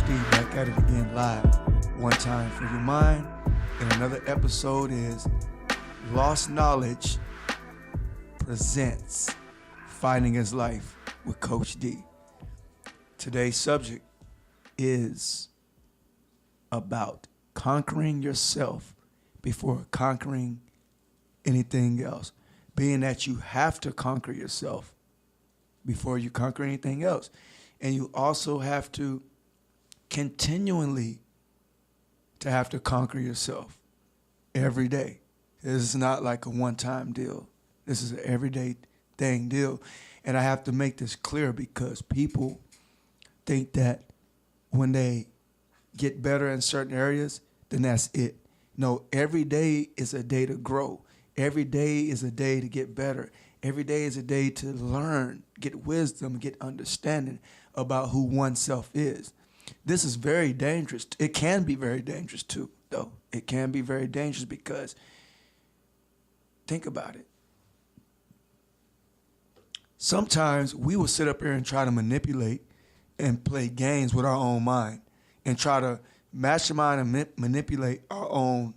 D back at it again live. One time for your mind. And another episode is Lost Knowledge presents Finding His Life with Coach D. Today's subject is about conquering yourself before conquering anything else. Being that you have to conquer yourself before you conquer anything else. And you also have to continually to have to conquer yourself every day. This is not like a one-time deal. This is an everyday deal. And I have to make this clear because people think that when they get better in certain areas, then that's it. No, every day is a day to grow. Every day is a day to get better. Every day is a day to learn, get wisdom, get understanding about who oneself is. This is very dangerous. It can be very dangerous too, though. It can be very dangerous because, think about it. Sometimes we will sit up here and try to manipulate and play games with our own mind and try to mastermind and manipulate our own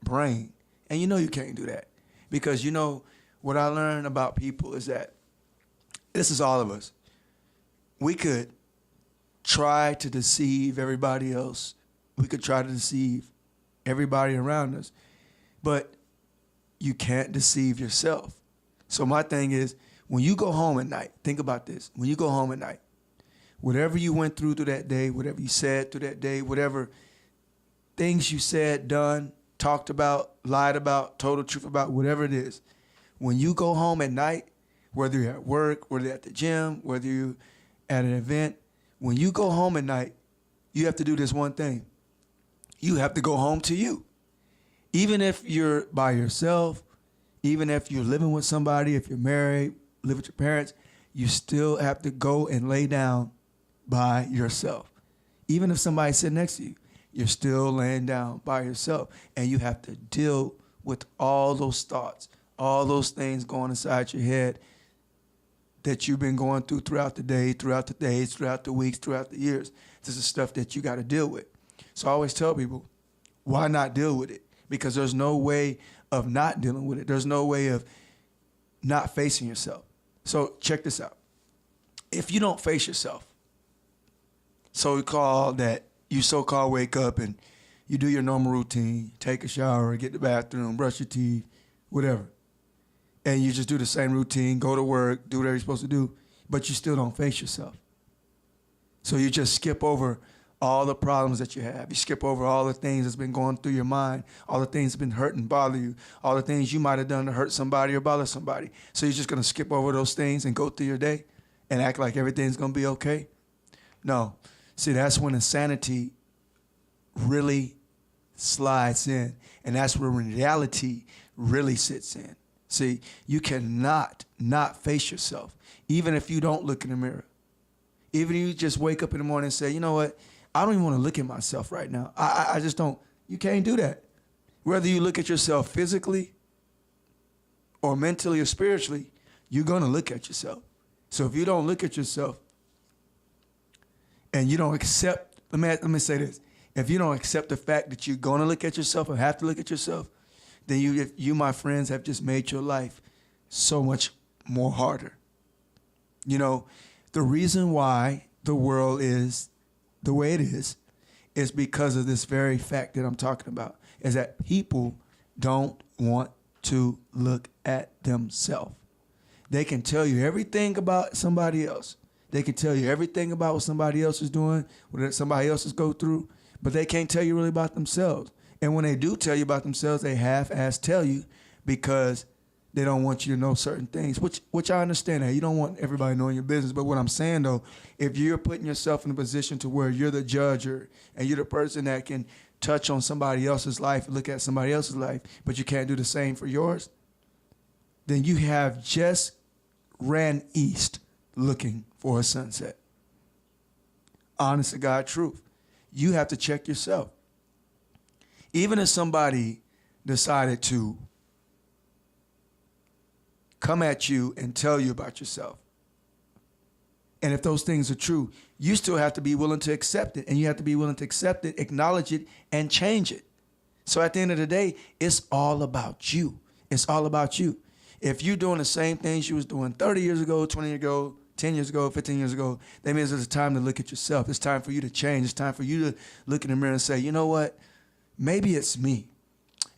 brain. And you know you can't do that because you know what I learned about people is that this is all of us. We could try to deceive everybody else. We could try to deceive everybody around us, but you can't deceive yourself. So my thing is, when you go home at night, think about this. When you go home at night, whatever you went through that day, whatever you said through that day, whatever things you said, done, talked about, lied about, told the truth about, whatever it is, when you go home at night, whether you're at work, whether you're at the gym, whether you're at an event, when you go home at night, you have to do this one thing. You have to go home to you. Even if you're by yourself, even if you're living with somebody, if you're married, live with your parents, you still have to go and lay down by yourself. Even if somebody's sitting next to you, you're still laying down by yourself. And you have to deal with all those thoughts, all those things going inside your head that you've been going through throughout the day, throughout the days, throughout the weeks, throughout the years. This is stuff that you got to deal with. So I always tell people, why not deal with it? Because there's no way of not dealing with it. There's no way of not facing yourself. So check this out. If you don't face yourself, so-called wake up and you do your normal routine, take a shower, get to the bathroom, brush your teeth, whatever, and you just do the same routine, go to work, do whatever you're supposed to do, but you still don't face yourself. So you just skip over all the problems that you have. You skip over all the things that's been going through your mind, all the things that's been hurting and bother you, all the things you might have done to hurt somebody or bother somebody. So you're just going to skip over those things and go through your day and act like everything's going to be okay? No. See, that's when insanity really slides in, and that's where reality really sits in. See, you cannot not face yourself, even if you don't look in the mirror. Even if you just wake up in the morning and say, you know what, I don't even want to look at myself right now. I just don't. You can't do that. Whether you look at yourself physically or mentally or spiritually, you're going to look at yourself. So if you don't look at yourself and you don't accept, let me say this. If you don't accept the fact that you're going to look at yourself or have to look at yourself, then you, my friends, have just made your life so much more harder. You know, the reason why the world is the way it is because of this very fact that I'm talking about, is that people don't want to look at themselves. They can tell you everything about somebody else. They can tell you everything about what somebody else is doing, what somebody else is go through, but they can't tell you really about themselves. And when they do tell you about themselves, they half-ass tell you because they don't want you to know certain things, which I understand that. You don't want everybody knowing your business. But what I'm saying, though, if you're putting yourself in a position to where you're the judger and you're the person that can touch on somebody else's life, look at somebody else's life, but you can't do the same for yours, then you have just ran east looking for a sunset. Honest to God truth. You have to check yourself. Even if somebody decided to come at you and tell you about yourself, And if those things are true, you still have to be willing to accept it. And you have to be willing to accept it, acknowledge it, and change it. So at the end of the day, it's all about you. It's all about you. If you're doing the same things you was doing 30 years ago, 20 years ago, 10 years ago, 15 years ago, that means it's time to look at yourself. It's time for you to change. It's time for you to look in the mirror and say, you know what? Maybe it's me.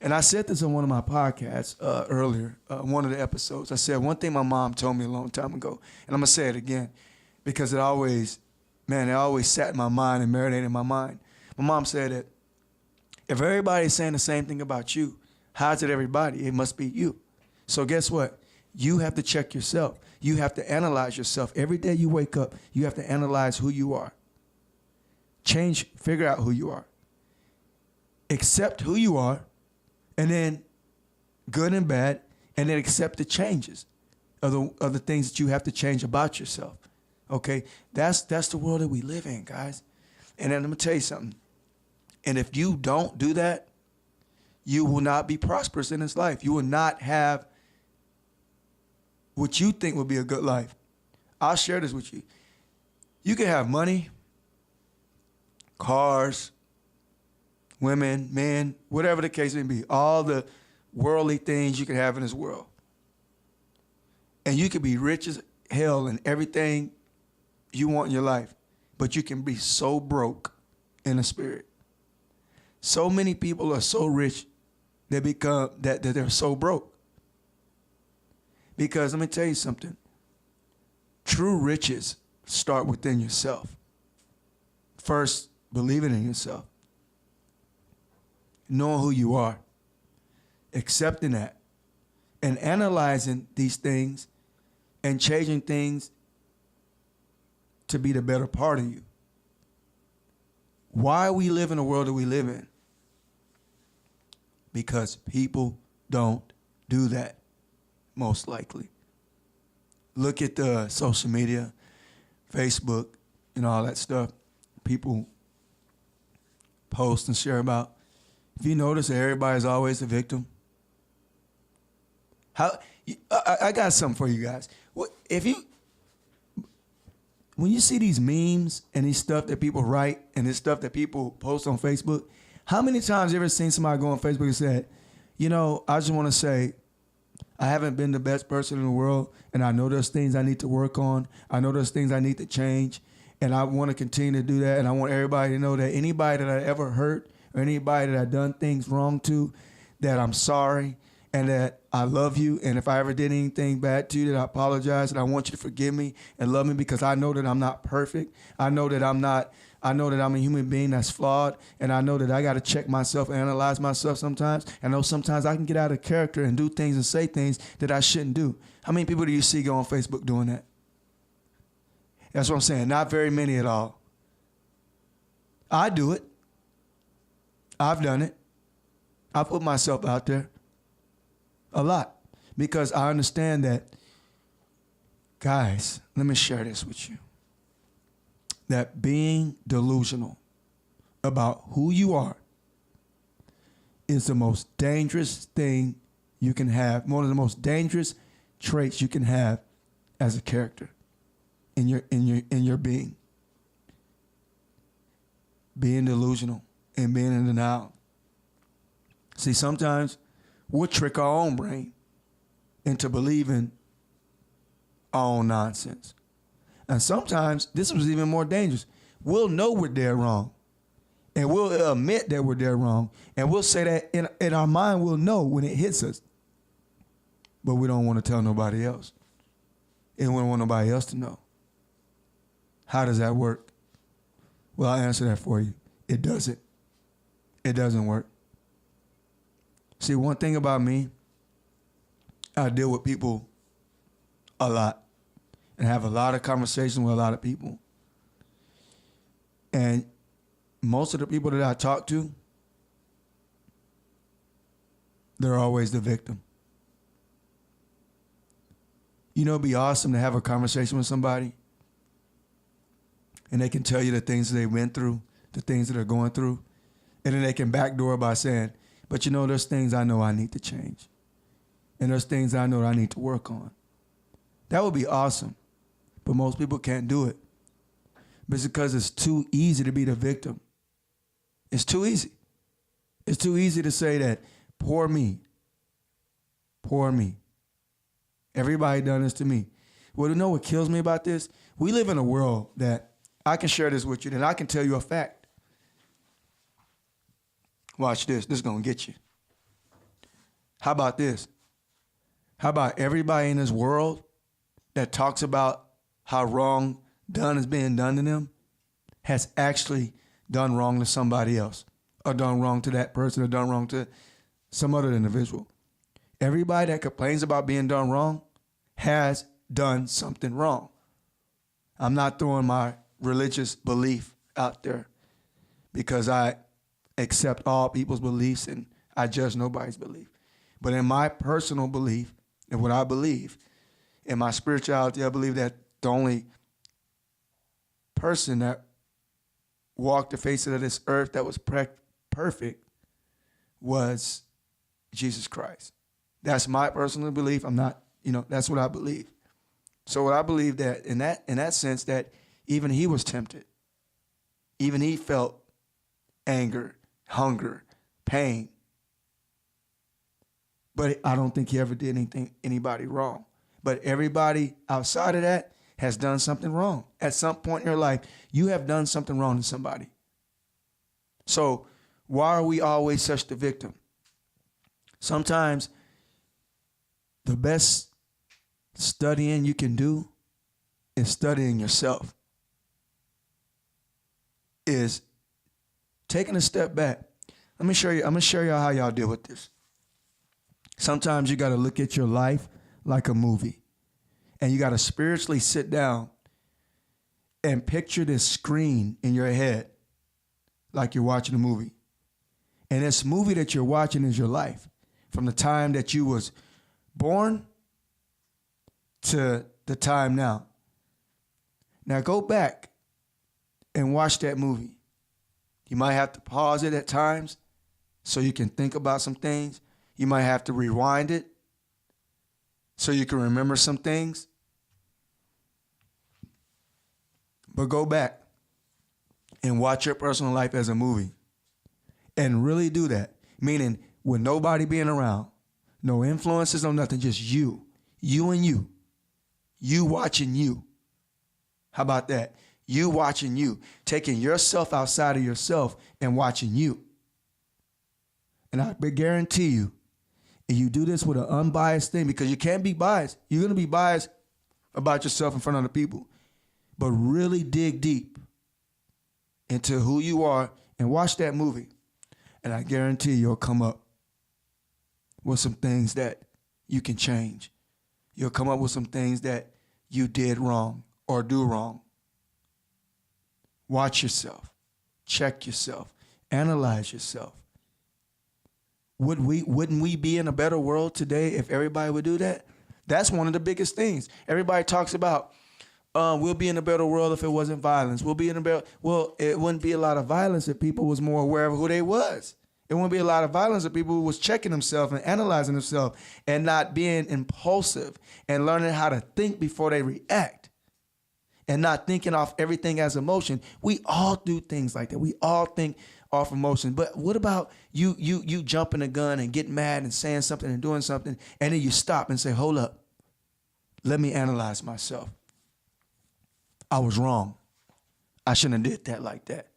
And I said this on one of my podcasts earlier, one of the episodes. I said one thing my mom told me a long time ago, and I'm going to say it again because it always sat in my mind and marinated in my mind. My mom said that if everybody's saying the same thing about you, how's it everybody? It must be you. So guess what? You have to check yourself. You have to analyze yourself. Every day you wake up, you have to analyze who you are. Figure out who you are. Accept who you are, and then good and bad, and then accept the changes of the things that you have to change about yourself. Okay? That's the world that we live in, guys. And then let me tell you something. And if you don't do that, you will not be prosperous in this life. You will not have what you think would be a good life. I'll share this with you. You can have money, cars, women, men, whatever the case may be, all the worldly things you can have in this world. And you can be rich as hell in everything you want in your life, but you can be so broke in the spirit. So many people are so rich that they're so broke. Because let me tell you something. True riches start within yourself. First, believing in yourself. Knowing who you are. Accepting that. And analyzing these things and changing things to be the better part of you. Why we live in the world that we live in? Because people don't do that, most likely. Look at the social media, Facebook, and all that stuff. People post and share about. If you notice that everybody's always the victim. I got something for you guys. When you see these memes and these stuff that people write and this stuff that people post on Facebook, how many times have you ever seen somebody go on Facebook and said, you know, I just want to say, I haven't been the best person in the world, and I know there's things I need to work on. I know there's things I need to change, and I want to continue to do that, and I want everybody to know that anybody that I ever hurt or anybody that I've done things wrong to, that I'm sorry, and that I love you, and if I ever did anything bad to you, that I apologize, and I want you to forgive me and love me because I know that I'm not perfect. I know that I'm a human being that's flawed, and I know that I got to check myself and analyze myself sometimes. I know sometimes I can get out of character and do things and say things that I shouldn't do. How many people do you see go on Facebook doing that? That's what I'm saying. Not very many at all. I do it. I've done it. I put myself out there a lot because I understand that, guys, let me share this with you. That being delusional about who you are is the most dangerous thing you can have, one of the most dangerous traits you can have as a character in your being. Being delusional and being in denial. See, sometimes we'll trick our own brain into believing our own nonsense. And sometimes, this was even more dangerous. We'll know we're dead wrong. And we'll admit that we're dead wrong. And we'll say that in our mind, we'll know when it hits us. But we don't want to tell nobody else. And we don't want nobody else to know. How does that work? Well, I'll answer that for you. It doesn't. It doesn't work. See, one thing about me, I deal with people a lot. And have a lot of conversations with a lot of people. And most of the people that I talk to, they're always the victim. You know, it'd be awesome to have a conversation with somebody and they can tell you the things that they went through, the things that they're going through, and then they can backdoor by saying, but you know, there's things I know I need to change. And there's things I know I need to work on. That would be awesome. but most people can't do it. But it's because it's too easy to be the victim. It's too easy. It's too easy to say that, poor me. Poor me. Everybody done this to me. Well, you know what kills me about this? We live in a world that I can share this with you, and I can tell you a fact. Watch this. This is going to get you. How about this? How about everybody in this world that talks about how wrong done is being done to them has actually done wrong to somebody else, or done wrong to that person, or done wrong to some other individual. Everybody that complains about being done wrong has done something wrong. I'm not throwing my religious belief out there because I accept all people's beliefs and I judge nobody's belief. But in my personal belief and what I believe, in my spirituality, I believe that the only person that walked the face of this earth that was perfect was Jesus Christ. That's my personal belief. I'm not, that's what I believe. So what I believe that in that sense that even he was tempted. Even he felt anger, hunger, pain. But I don't think he ever did anybody wrong. But everybody outside of that has done something wrong. At some point in your life, you have done something wrong to somebody. So why are we always such the victim? Sometimes the best studying you can do is studying yourself. Is taking a step back. Let me show you. I'm going to show y'all how y'all deal with this. Sometimes you got to look at your life like a movie. And you got to spiritually sit down and picture this screen in your head like you're watching a movie. And this movie that you're watching is your life. From the time that you was born to the time now. Now go back and watch that movie. You might have to pause it at times so you can think about some things. You might have to rewind it so you can remember some things. But go back and watch your personal life as a movie. And really do that. Meaning with nobody being around, no influences, no nothing, just you. You and you. You watching you. How about that? You watching you. Taking yourself outside of yourself and watching you. And I guarantee you, if you do this with an unbiased thing, because you can't be biased. You're going to be biased about yourself in front of the people. But really dig deep into who you are and watch that movie. And I guarantee you'll come up with some things that you can change. You'll come up with some things that you did wrong or do wrong. Watch yourself. Check yourself. Analyze yourself. Wouldn't we be in a better world today if everybody would do that? That's one of the biggest things. Everybody talks about we'll be in a better world if it wasn't violence. We'll be in a better, well, it wouldn't be a lot of violence if people was more aware of who they was. It wouldn't be a lot of violence if people was checking themselves and analyzing themselves and not being impulsive and learning how to think before they react and not thinking off everything as emotion. We all do things like that. We all think off emotion. But what about you jumping the gun and getting mad and saying something and doing something, and then you stop and say, hold up, let me analyze myself. I was wrong. I shouldn't have did that like that.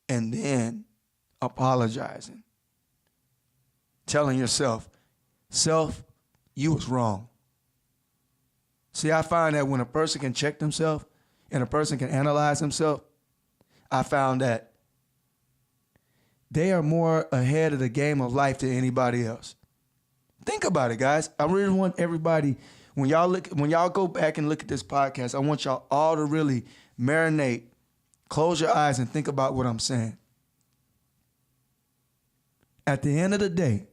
And then apologizing. Telling yourself, self, you was wrong. See, I find that when a person can check themselves and a person can analyze themselves, I found that they are more ahead of the game of life than anybody else. Think about it, guys. I really want everybody, when y'all go back and look at this podcast, I want y'all all to really marinate, close your eyes and think about what I'm saying. At the end of the day,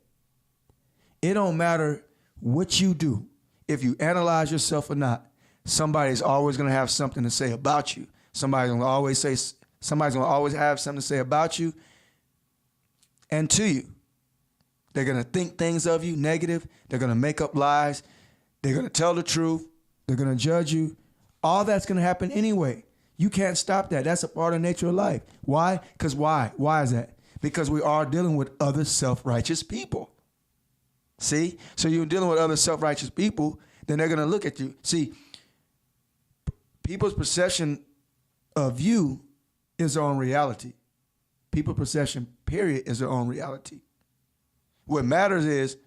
it don't matter what you do. If you analyze yourself or not, somebody's always going to have something to say about you. Somebody's going to always have something to say about you and to you. They're going to think things of you negative. They're going to make up lies. They're going to tell the truth. They're going to judge you. All that's going to happen anyway. You can't stop that. That's a part of the nature of life. Why? Because why? Why is that? Because we are dealing with other self-righteous people. See? So you're dealing with other self-righteous people, then they're going to look at you. See, people's perception of you is their own reality. People's perception, period, is their own reality. What matters is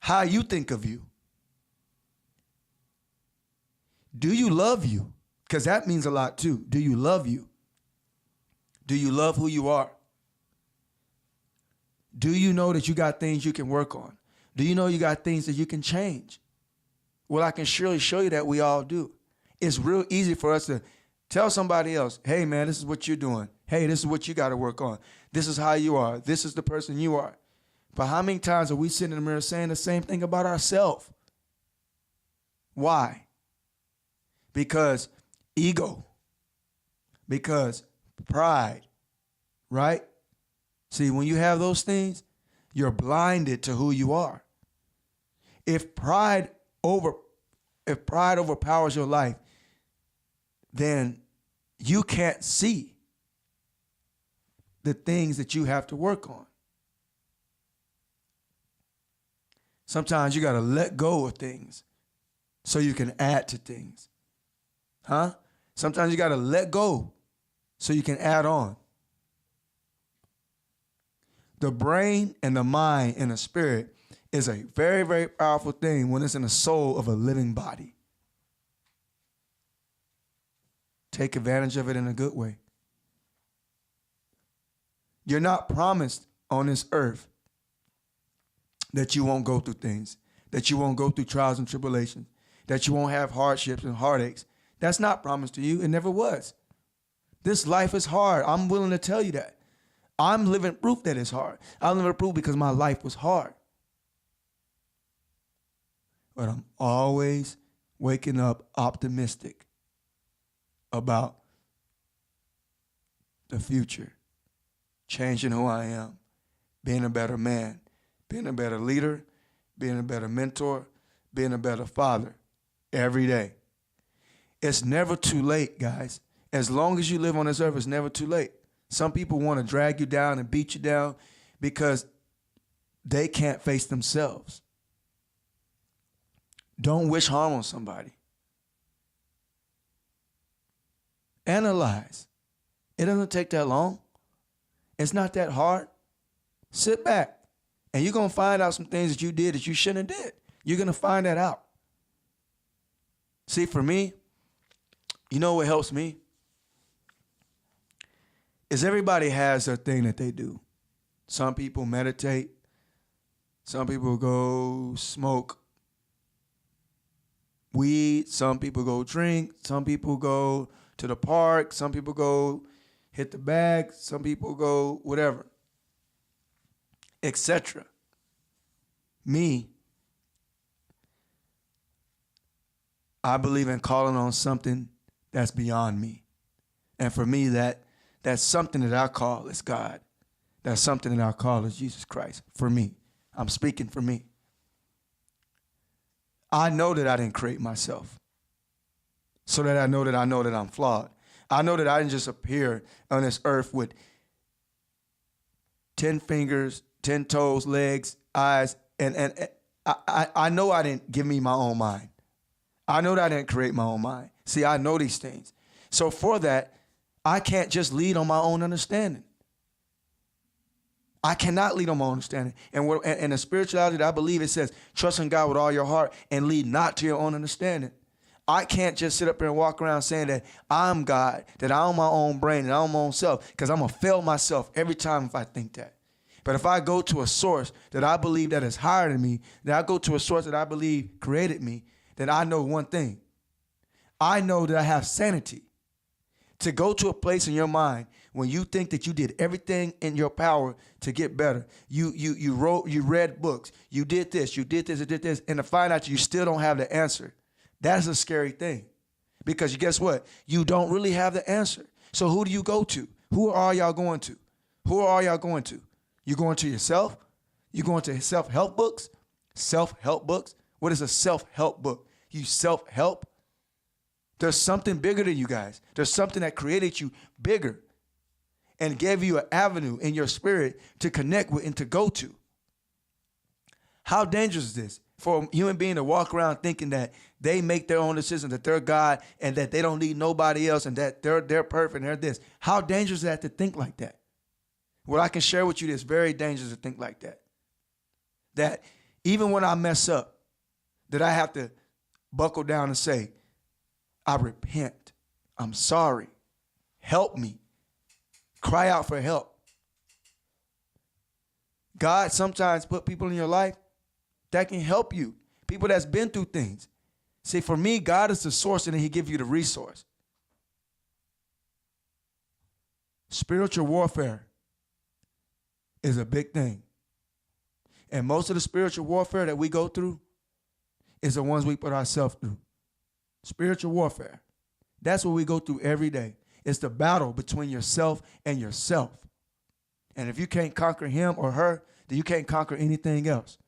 how you think of you. Do you love you? Because that means a lot too. Do you love you? Do you love who you are? Do you know that you got things you can work on? Do you know you got things that you can change? Well, I can surely show you that we all do. It's real easy for us to tell somebody else, hey, man, this is what you're doing. Hey, this is what you got to work on. This is how you are. This is the person you are. But how many times are we sitting in the mirror saying the same thing about ourselves? Why? Because ego. Because pride, right? See, when you have those things, you're blinded to who you are. If pride overpowers your life, then you can't see the things that you have to work on. Sometimes you got to let go of things so you can add to things. Huh? Sometimes you got to let go so you can add on. The brain and the mind and the spirit is a very, very powerful thing when it's in the soul of a living body. Take advantage of it in a good way. You're not promised on this earth that you won't go through things, that you won't go through trials and tribulations, that you won't have hardships and heartaches. That's not promised to you. It never was. This life is hard. I'm willing to tell you that. I'm living proof that it's hard. I'm living proof because my life was hard. But I'm always waking up optimistic about the future, changing who I am, being a better man, being a better leader, being a better mentor, being a better father every day. It's never too late, guys. As long as you live on this earth, it's never too late. Some people want to drag you down and beat you down because they can't face themselves. Don't wish harm on somebody. Analyze. It doesn't take that long. It's not that hard. Sit back, and you're going to find out some things that you did that you shouldn't have did. You're going to find that out. See, for me, you know what helps me? Is everybody has their thing that they do. Some people meditate. Some people go smoke weed. Some people go drink. Some people go to the park. Some people go hit the bag. Some people go whatever, etc. Me, I believe in calling on something that's beyond me. And for me, that's something that I call is God. That's something that I call is Jesus Christ. For me. I'm speaking for me. I know that I didn't create myself. So that I know that I'm flawed. I know that I didn't just appear on this earth with 10 fingers, 10 toes, legs, eyes, and I know I didn't give me my own mind. I know that I didn't create my own mind. See, I know these things. So for that, I can't just lead on my own understanding. I cannot lead on my own understanding. And the spirituality that I believe, it says, trust in God with all your heart and lead not to your own understanding. I can't just sit up here and walk around saying that I'm God, that I own my own brain and I own my own self, because I'm going to fail myself every time if I think that. But if I go to a source that I believe that is higher than me, that I go to a source that I believe created me, then I know one thing. I know that I have sanity. To go to a place in your mind when you think that you did everything in your power to get better. You read books, you did this, and to find out you still don't have the answer. That's a scary thing. Because guess what? You don't really have the answer. So who do you go to? Who are y'all going to? Who are y'all going to? You going to yourself? You going to self-help books? Self-help books? What is a self-help book? You self-help? There's something bigger than you guys. There's something that created you bigger and gave you an avenue in your spirit to connect with and to go to. How dangerous is this for a human being to walk around thinking that they make their own decisions, that they're God, and that they don't need nobody else, and that they're perfect and they're this? How dangerous is that to think like that? What I can share with you is very dangerous to think like that. That even when I mess up, that I have to buckle down and say, I repent. I'm sorry. Help me. Cry out for help. God sometimes put people in your life that can help you. People that's been through things. See, for me, God is the source and then he gives you the resource. Spiritual warfare is a big thing. And most of the spiritual warfare that we go through is the ones we put ourselves through. Spiritual warfare. That's what we go through every day. It's the battle between yourself and yourself. And if you can't conquer him or her, then you can't conquer anything else.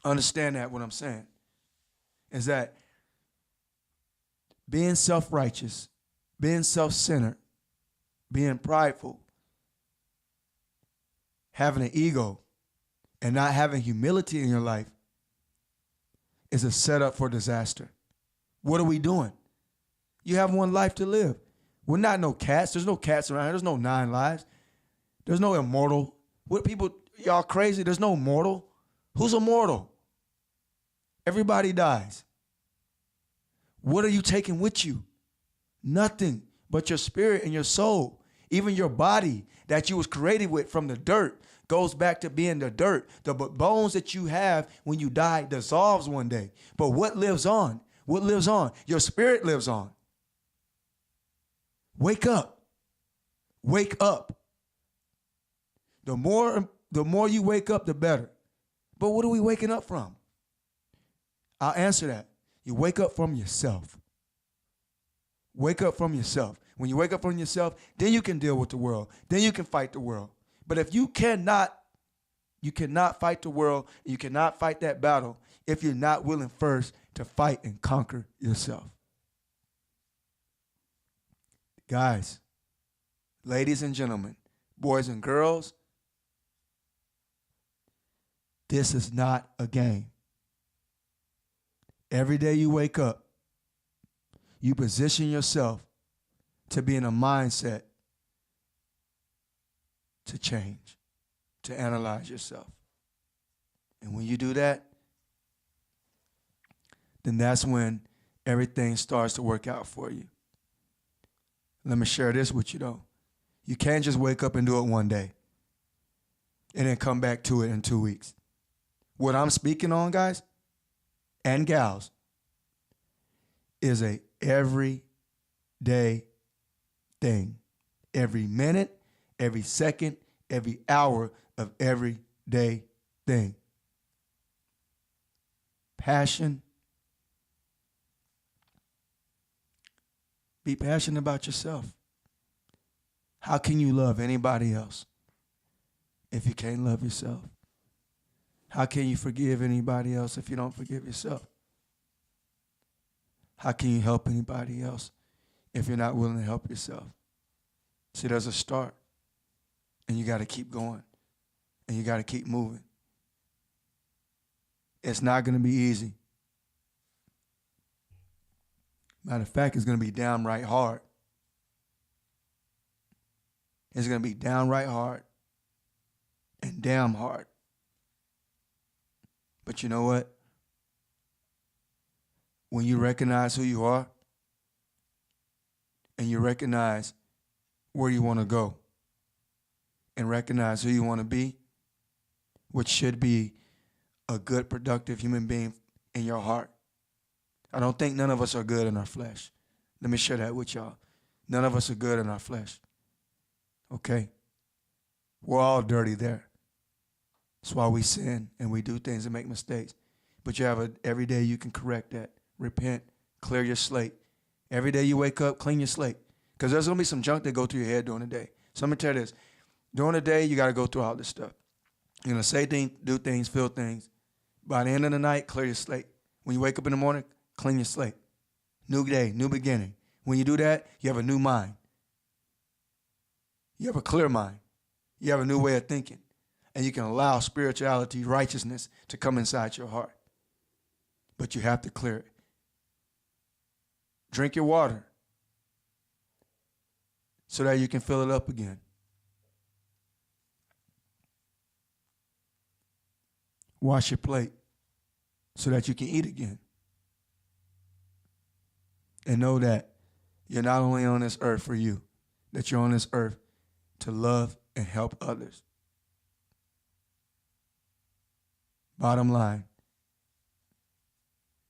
Understand that what I'm saying is that being self-righteous, being self-centered, being prideful, having an ego, and not having humility in your life is a setup for disaster. What are we doing? You have one life to live. We're not no cats. There's no cats around here. There's no 9 lives. There's no immortal. What people, y'all crazy? There's no mortal. Who's immortal? Everybody dies. What are you taking with you? Nothing but your spirit and your soul. Even your body that you was created with from the dirt goes back to being the dirt. The bones that you have when you die dissolves one day. But what lives on? What lives on? Your spirit lives on. Wake up. Wake up. The more you wake up, the better. But what are we waking up from? I'll answer that. You wake up from yourself. Wake up from yourself. When you wake up from yourself, then you can deal with the world. Then you can fight the world. But if you cannot fight the world, you cannot fight that battle if you're not willing first to fight and conquer yourself. Guys, ladies and gentlemen, boys and girls, this is not a game. Every day you wake up, you position yourself to be in a mindset to change, to analyze yourself. And when you do that, then that's when everything starts to work out for you. Let me share this with you, though. You can't just wake up and do it one day and then come back to it in 2 weeks. What I'm speaking on, guys and gals, is a everyday thing. Every minute, every second, every hour of everyday thing. Passion. Be passionate about yourself. How can you love anybody else if you can't love yourself? How can you forgive anybody else if you don't forgive yourself? How can you help anybody else if you're not willing to help yourself? See, there's a start, and you got to keep going, and you got to keep moving. It's not going to be easy. Matter of fact, it's going to be downright hard. It's going to be downright hard and damn hard. But you know what? When you recognize who you are and you recognize where you want to go and recognize who you want to be, which should be a good, productive human being in your heart. I don't think none of us are good in our flesh. Let me share that with y'all. None of us are good in our flesh. Okay? We're all dirty there. That's why we sin and we do things and make mistakes. But you have every day you can correct that. Repent, clear your slate. Every day you wake up, clean your slate. Because there's going to be some junk that go through your head during the day. So let me tell you this. During the day, you got to go through all this stuff. You're going to say things, do things, feel things. By the end of the night, clear your slate. When you wake up in the morning, Clean your slate. New day, new beginning. When you do that, you have a new mind. You have a clear mind. You have a new way of thinking. And you can allow spirituality, righteousness to come inside your heart. But you have to clear it. Drink your water so that you can fill it up again. Wash your plate so that you can eat again. And know that you're not only on this earth for you, that you're on this earth to love and help others. Bottom line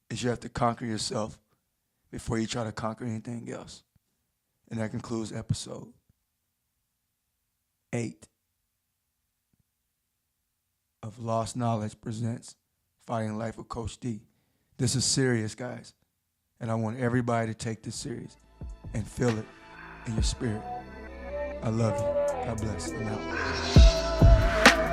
is you have to conquer yourself before you try to conquer anything else. And that concludes episode 8 of Lost Knowledge presents Fighting Life with Coach D. This is serious, guys. And I want everybody to take this serious and feel it in your spirit. I love you. God bless. I'm out.